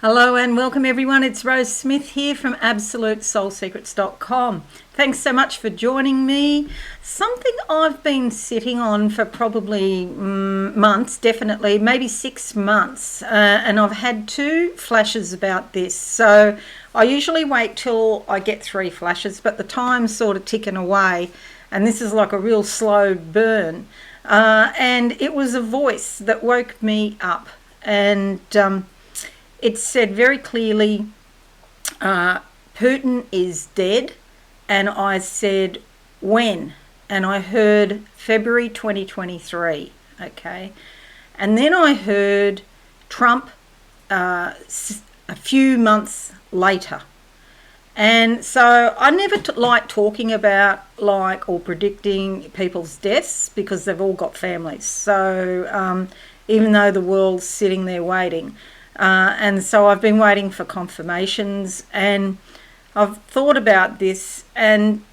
Hello and welcome everyone. It's Rose Smith here from AbsoluteSoulSecrets.com. Thanks so much for joining me. Something I've been sitting on for probably months, definitely, maybe 6 months. And I've had 2 flashes about this. So I usually wait till I get 3 flashes, but the time's sort of ticking away. And this is like a real slow burn. And it was a voice that woke me up. And it said very clearly, Putin is dead. And I said, when? And I heard February 2023, okay? And then I heard Trump a few months later. And so I never like talking about or predicting people's deaths because they've all got families. So even though the world's sitting there waiting. And so I've been waiting for confirmations, and I've thought about this, and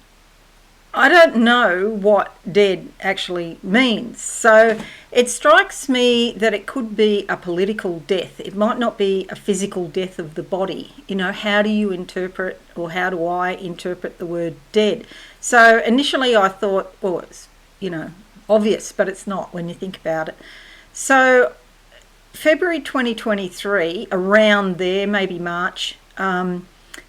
I don't know what dead actually means. So it strikes me that it could be a political death. It might not be a physical death of the body. You know, how do you interpret, or how do I interpret the word dead? So initially I thought, well, it's, obvious, but it's not when you think about it. So February 2023, around there, maybe March,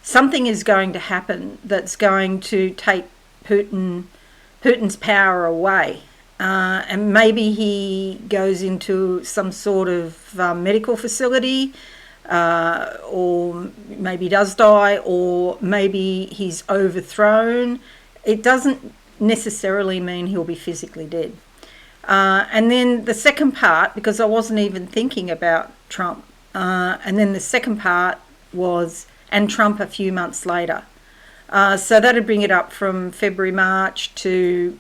something is going to happen that's going to take Putin's power away. And maybe he goes into some sort of medical facility, or maybe does die, or maybe he's overthrown. It doesn't necessarily mean he'll be physically dead. And then the second part, because I wasn't even thinking about Trump, and then the second part was, and Trump a few months later. So that'd bring it up from February, March to,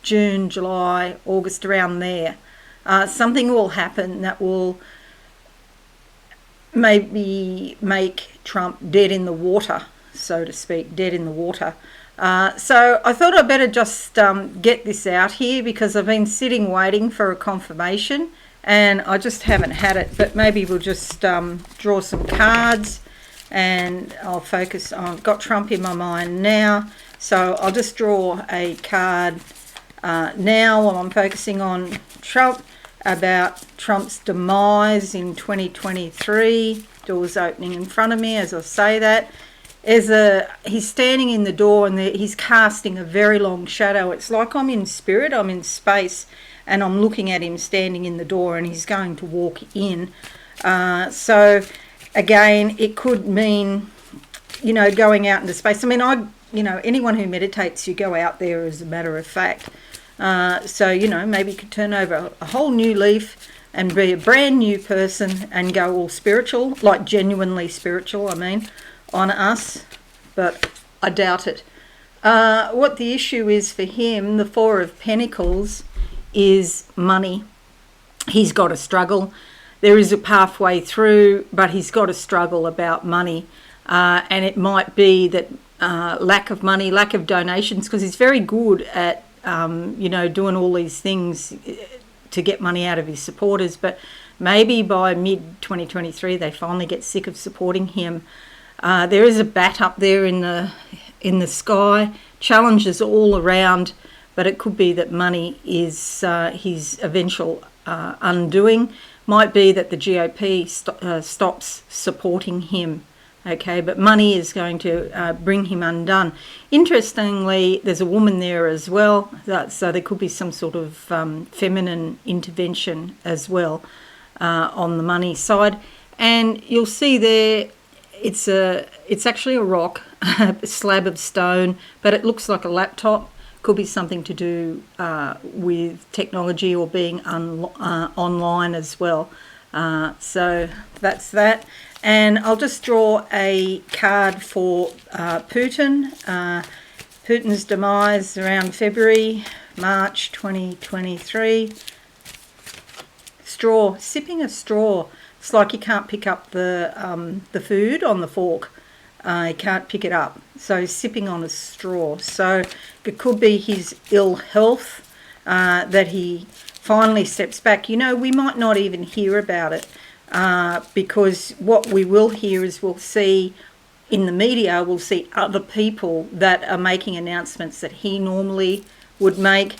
June, July, August, around there. Something will happen that will maybe make Trump dead in the water, so to speak, dead in the water. So I thought I'd better just get this out here because I've been sitting waiting for a confirmation and I just haven't had it. But maybe we'll just draw some cards and I'll focus on, got Trump in my mind now. So I'll just draw a card now while I'm focusing on Trump, about Trump's demise in 2023. Doors opening in front of me as I say that. He's standing in the door and he's casting a very long shadow. It's like I'm in spirit, I'm in space, and I'm looking at him standing in the door and he's going to walk in. So again, it could mean, going out into space. I mean, anyone who meditates, you go out there as a matter of fact. So, maybe you could turn over a whole new leaf and be a brand new person and go all spiritual, like genuinely spiritual, on us, but I doubt it. What the issue is for him, the 4 of Pentacles, is money. He's got to struggle. There is a pathway through, but he's got to struggle about money. And it might be that lack of money, lack of donations, because he's very good at, doing all these things to get money out of his supporters. But maybe by mid-2023, they finally get sick of supporting him. There is a bat up there in the sky, challenges all around, but it could be that money is his eventual undoing. Might be that the GOP stops supporting him, okay, but money is going to bring him undone. Interestingly, there's a woman there as well, so there could be some sort of feminine intervention as well on the money side. And you'll see there, it's actually a rock, a slab of stone, but it looks like a laptop. Could be something to do with technology or being online as well. So that's that. And I'll just draw a card for Putin. Putin's demise around February, March 2023. Straw, sipping a straw. It's like he can't pick up the food on the fork. He can't pick it up. So he's sipping on a straw. So it could be his ill health that he finally steps back. We might not even hear about it. because what we will hear is we'll see in the media, we'll see other people that are making announcements that he normally would make,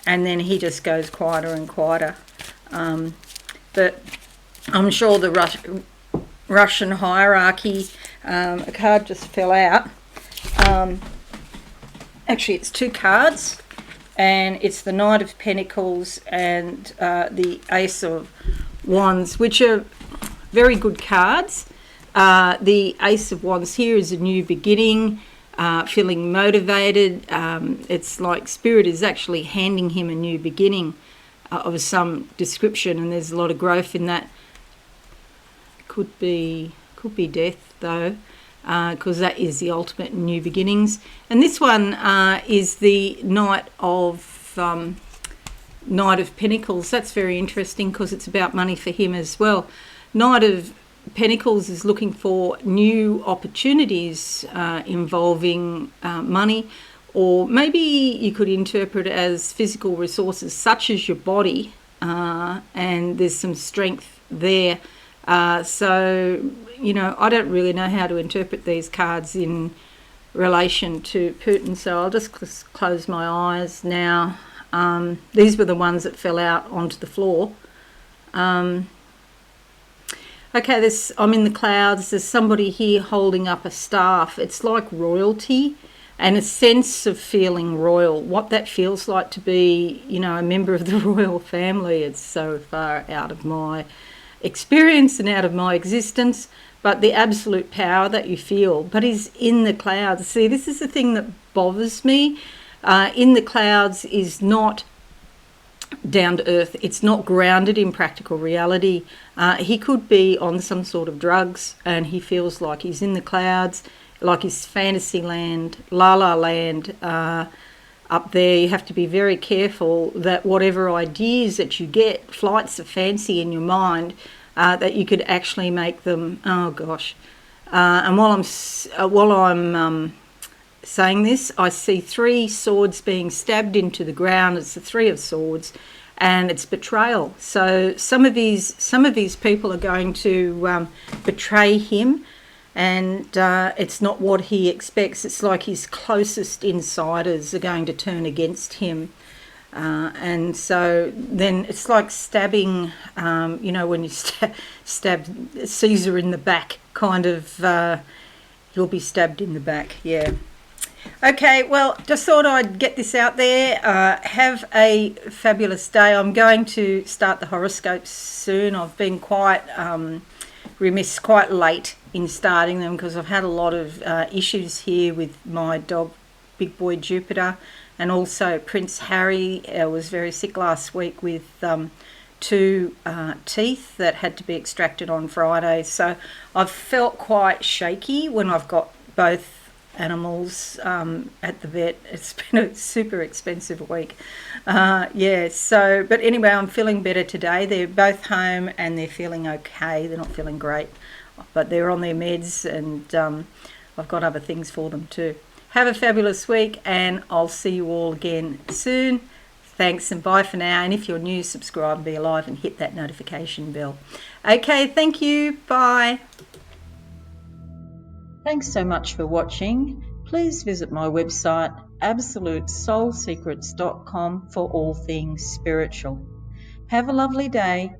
and then he just goes quieter and quieter. But I'm sure the Russian hierarchy, a card just fell out. Actually, it's two cards, and it's the Knight of Pentacles and the Ace of Wands, which are very good cards. The Ace of Wands here is a new beginning, feeling motivated. It's like Spirit is actually handing him a new beginning of some description, and there's a lot of growth in that. Could be death though, because that is the ultimate new beginnings. And this one is the Knight of Pentacles. That's very interesting because it's about money for him as well. Knight of Pentacles is looking for new opportunities involving money, or maybe you could interpret it as physical resources such as your body, and there's some strength there. So, you know, I don't really know how to interpret these cards in relation to Putin, so I'll just close my eyes now. These were the ones that fell out onto the floor. Okay, I'm in the clouds. There's somebody here holding up a staff. It's like royalty and a sense of feeling royal. What that feels like to be, you know, a member of the royal family. It's so far out of my experience and out of my existence, but the absolute power that you feel. But he's in the clouds. See, this is the thing that bothers me. In the clouds is not down to earth. It's not grounded in practical reality. He could be on some sort of drugs and he feels like he's in the clouds, like his fantasy land, la la land up there. You have to be very careful that whatever ideas that you get, flights of fancy in your mind, that you could actually make them, oh gosh. And while I'm saying this, I see three swords being stabbed into the ground. It's the Three of Swords, and it's betrayal. So some of these people are going to betray him, and it's not what he expects. It's like his closest insiders are going to turn against him. And so then it's like stabbing, you know, when you stab Caesar in the back, kind of, you'll be stabbed in the back, yeah. Okay, well, just thought I'd get this out there. Have a fabulous day. I'm going to start the horoscopes soon. I've been quite remiss, quite late in starting them because I've had a lot of issues here with my dog, Big Boy Jupiter, and also Prince Harry was very sick last week with two teeth that had to be extracted on Friday. So I've felt quite shaky when I've got both animals at the vet. It's been a super expensive week. Yeah, so, but anyway, I'm feeling better today. They're both home and they're feeling okay. They're not feeling great, but they're on their meds, and I've got other things for them too. Have a fabulous week, and I'll see you all again soon. Thanks and bye for now. And if you're new, subscribe and be alive and hit that notification bell. Okay, thank you. Bye. Thanks so much for watching. Please visit my website absolutesoulsecrets.com for all things spiritual. Have a lovely day.